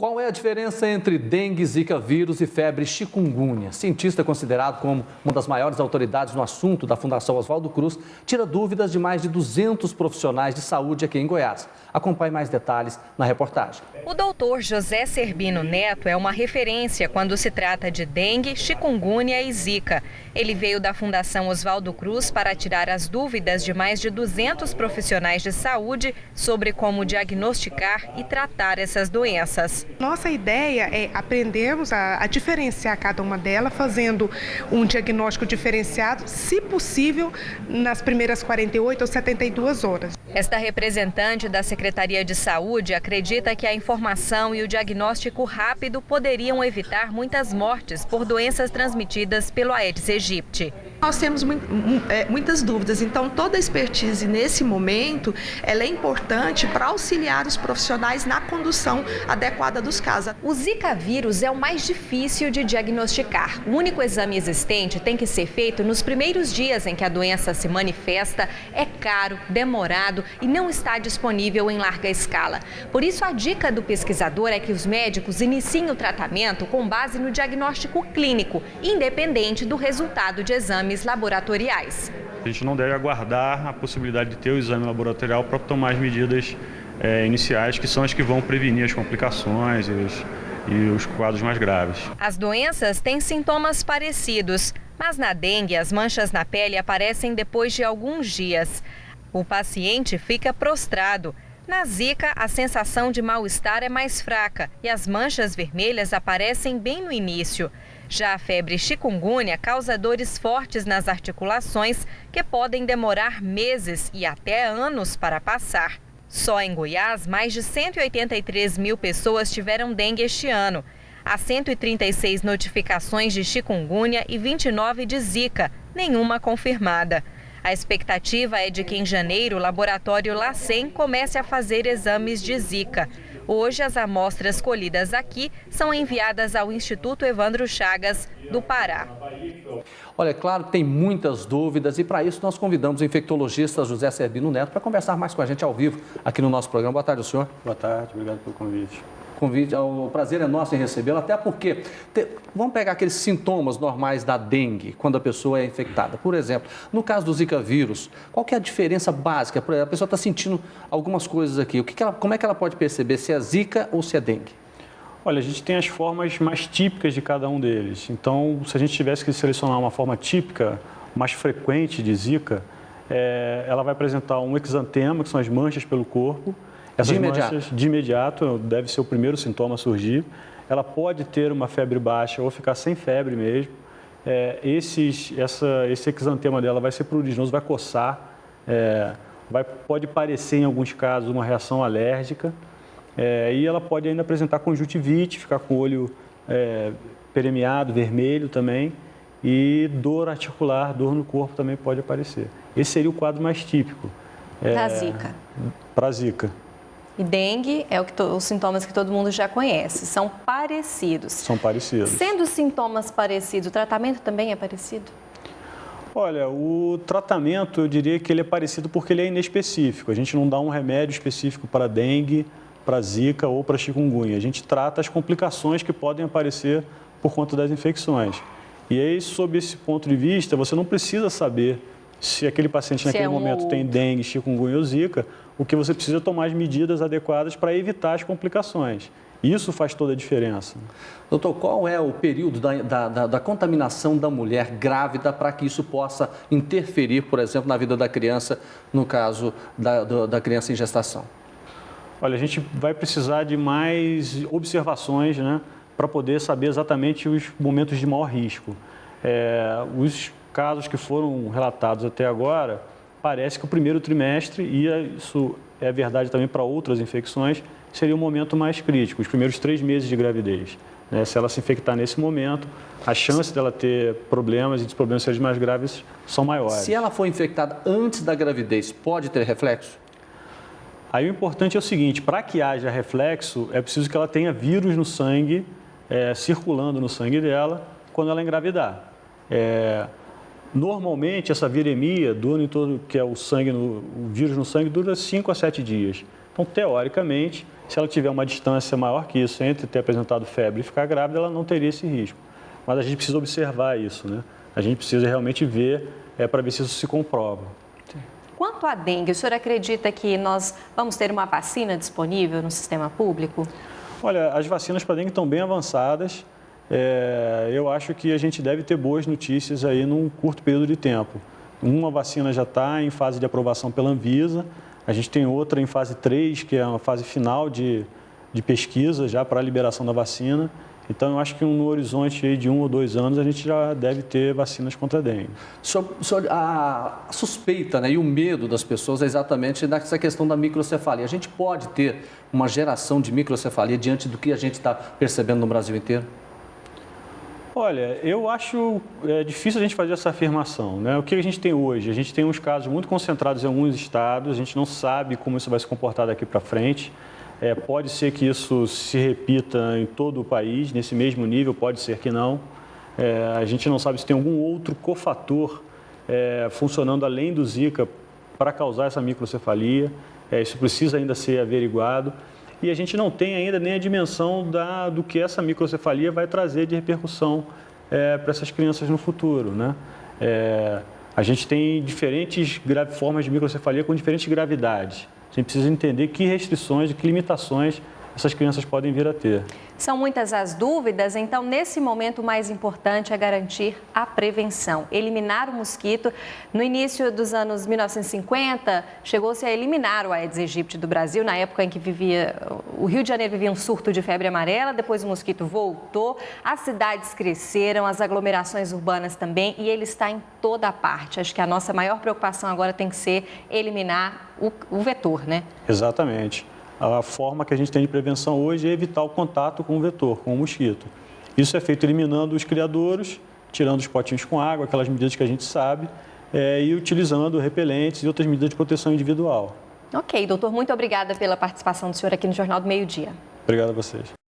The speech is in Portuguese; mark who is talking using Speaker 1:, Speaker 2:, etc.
Speaker 1: Qual é a diferença entre dengue, zika vírus e febre chikungunya? Cientista considerado como uma das maiores autoridades no assunto da Fundação Oswaldo Cruz, tira dúvidas de mais de 200 profissionais de saúde aqui em Goiás. Acompanhe mais detalhes na reportagem.
Speaker 2: O doutor José Serbino Neto é uma referência quando se trata de dengue, chikungunya e zika. Ele veio da Fundação Oswaldo Cruz para tirar as dúvidas de mais de 200 profissionais de saúde sobre como diagnosticar e tratar essas doenças.
Speaker 3: Nossa ideia é aprendermos a diferenciar cada uma delas, fazendo um diagnóstico diferenciado, se possível, nas primeiras 48 ou 72 horas.
Speaker 2: Esta representante da Secretaria de Saúde acredita que a informação e o diagnóstico rápido poderiam evitar muitas mortes por doenças transmitidas pelo Aedes aegypti.
Speaker 4: Nós temos muitas dúvidas, então toda a expertise nesse momento ela é importante para auxiliar os profissionais na condução adequada dos casos.
Speaker 2: O Zika vírus é o mais difícil de diagnosticar. O único exame existente tem que ser feito nos primeiros dias em que a doença se manifesta, é caro, demorado e não está disponível em larga escala. Por isso, a dica do pesquisador é que os médicos iniciem o tratamento com base no diagnóstico clínico, independente do resultado de exames laboratoriais.
Speaker 5: A gente não deve aguardar a possibilidade de ter o exame laboratorial para tomar as medidas iniciais, que são as que vão prevenir as complicações e os quadros mais graves.
Speaker 2: As doenças têm sintomas parecidos, mas na dengue as manchas na pele aparecem depois de alguns dias. O paciente fica prostrado. Na zika, a sensação de mal-estar é mais fraca e as manchas vermelhas aparecem bem no início. Já a febre chikungunya causa dores fortes nas articulações que podem demorar meses e até anos para passar. Só em Goiás, mais de 183 mil pessoas tiveram dengue este ano. Há 136 notificações de chikungunya e 29 de zika, nenhuma confirmada. A expectativa é de que em janeiro o laboratório LACEN comece a fazer exames de zika. Hoje, as amostras colhidas aqui são enviadas ao Instituto Evandro Chagas, do Pará.
Speaker 1: Olha, é claro que tem muitas dúvidas e para isso nós convidamos o infectologista José Serbino Neto para conversar mais com a gente ao vivo aqui no nosso programa. Boa tarde, senhor.
Speaker 5: Boa tarde, obrigado pelo convite.
Speaker 1: O prazer é nosso em recebê-lo, até porque vamos pegar aqueles sintomas normais da dengue quando a pessoa é infectada. Por exemplo, no caso do Zika vírus, qual que é a diferença básica? A pessoa está sentindo algumas coisas aqui. Como é que ela pode perceber se é Zika ou se é dengue?
Speaker 5: Olha, a gente tem as formas mais típicas de cada um deles. Então, se a gente tivesse que selecionar uma forma típica, mais frequente de Zika, ela vai apresentar um exantema, que são as manchas pelo corpo. Essas manchas, de imediato, deve ser o primeiro sintoma a surgir. Ela pode ter uma febre baixa ou ficar sem febre mesmo. Esse exantema dela vai ser pruriginoso, vai coçar, pode parecer, em alguns casos, uma reação alérgica. E ela pode ainda apresentar conjuntivite, ficar com o olho peremeado, vermelho também. E dor articular, dor no corpo também pode aparecer. Esse seria o quadro mais típico.
Speaker 2: Da zika.
Speaker 5: Para a zika.
Speaker 2: E dengue é os sintomas que todo mundo já conhece, são parecidos.
Speaker 5: São parecidos.
Speaker 2: Sendo sintomas parecidos, o tratamento também é parecido?
Speaker 5: Olha, o tratamento eu diria que ele é parecido porque ele é inespecífico. A gente não dá um remédio específico para dengue, para zika ou para chikungunya. A gente trata as complicações que podem aparecer por conta das infecções. E aí, sob esse ponto de vista, você não precisa saber se aquele paciente naquele momento tem dengue, chikungunya ou zika, o que você precisa é tomar as medidas adequadas para evitar as complicações. Isso faz toda a diferença.
Speaker 1: Doutor, qual é o período da contaminação da mulher grávida para que isso possa interferir, por exemplo, na vida da criança, no caso da criança em gestação?
Speaker 5: Olha, a gente vai precisar de mais observações, né, para poder saber exatamente os momentos de maior risco. Os casos que foram relatados até agora, parece que o primeiro trimestre, e isso é verdade também para outras infecções, seria o momento mais crítico, os primeiros 3 meses de gravidez. Se ela se infectar nesse momento, a chance dela ter problemas e os problemas serem mais graves são maiores.
Speaker 1: Se ela for infectada antes da gravidez, pode ter reflexo?
Speaker 5: Aí o importante é o seguinte, para que haja reflexo, é preciso que ela tenha vírus no sangue, circulando no sangue dela, quando ela engravidar. Normalmente, essa viremia, que é o vírus no sangue, dura 5 a 7 dias. Então, teoricamente, se ela tiver uma distância maior que isso entre ter apresentado febre e ficar grávida, ela não teria esse risco. Mas a gente precisa observar isso, né? A gente precisa realmente ver para ver se isso se comprova.
Speaker 6: Quanto à dengue, o senhor acredita que nós vamos ter uma vacina disponível no sistema público?
Speaker 5: Olha, as vacinas para dengue estão bem avançadas. Eu acho que a gente deve ter boas notícias aí num curto período de tempo. Uma vacina já está em fase de aprovação pela Anvisa, a gente tem outra em fase 3, que é uma fase final de pesquisa já para a liberação da vacina. Então, eu acho que no horizonte aí de 1 ou 2 anos a gente já deve ter vacinas contra a dengue.
Speaker 1: A suspeita, né, e o medo das pessoas é exatamente nessa questão da microcefalia. A gente pode ter uma geração de microcefalia diante do que a gente está percebendo no Brasil inteiro?
Speaker 5: Olha, eu acho difícil a gente fazer essa afirmação, né? O que a gente tem hoje? A gente tem uns casos muito concentrados em alguns estados, a gente não sabe como isso vai se comportar daqui para frente. Pode ser que isso se repita em todo o país, nesse mesmo nível, pode ser que não. A gente não sabe se tem algum outro cofator funcionando além do Zika para causar essa microcefalia. Isso precisa ainda ser averiguado. E a gente não tem ainda nem a dimensão do que essa microcefalia vai trazer de repercussão para essas crianças no futuro, né? A gente tem diferentes formas de microcefalia com diferentes gravidades. A gente precisa entender que restrições e que limitações essas crianças podem vir a ter.
Speaker 6: São muitas as dúvidas, então nesse momento o mais importante é garantir a prevenção, eliminar o mosquito. No início dos anos 1950, chegou-se a eliminar o Aedes aegypti do Brasil, na época em que o Rio de Janeiro vivia um surto de febre amarela, depois o mosquito voltou, as cidades cresceram, as aglomerações urbanas também, e ele está em toda a parte. Acho que a nossa maior preocupação agora tem que ser eliminar o vetor, né?
Speaker 5: Exatamente. A forma que a gente tem de prevenção hoje é evitar o contato com o vetor, com o mosquito. Isso é feito eliminando os criadouros, tirando os potinhos com água, aquelas medidas que a gente sabe, e utilizando repelentes e outras medidas de proteção individual.
Speaker 6: Ok, doutor, muito obrigada pela participação do senhor aqui no Jornal do Meio-Dia.
Speaker 5: Obrigado a vocês.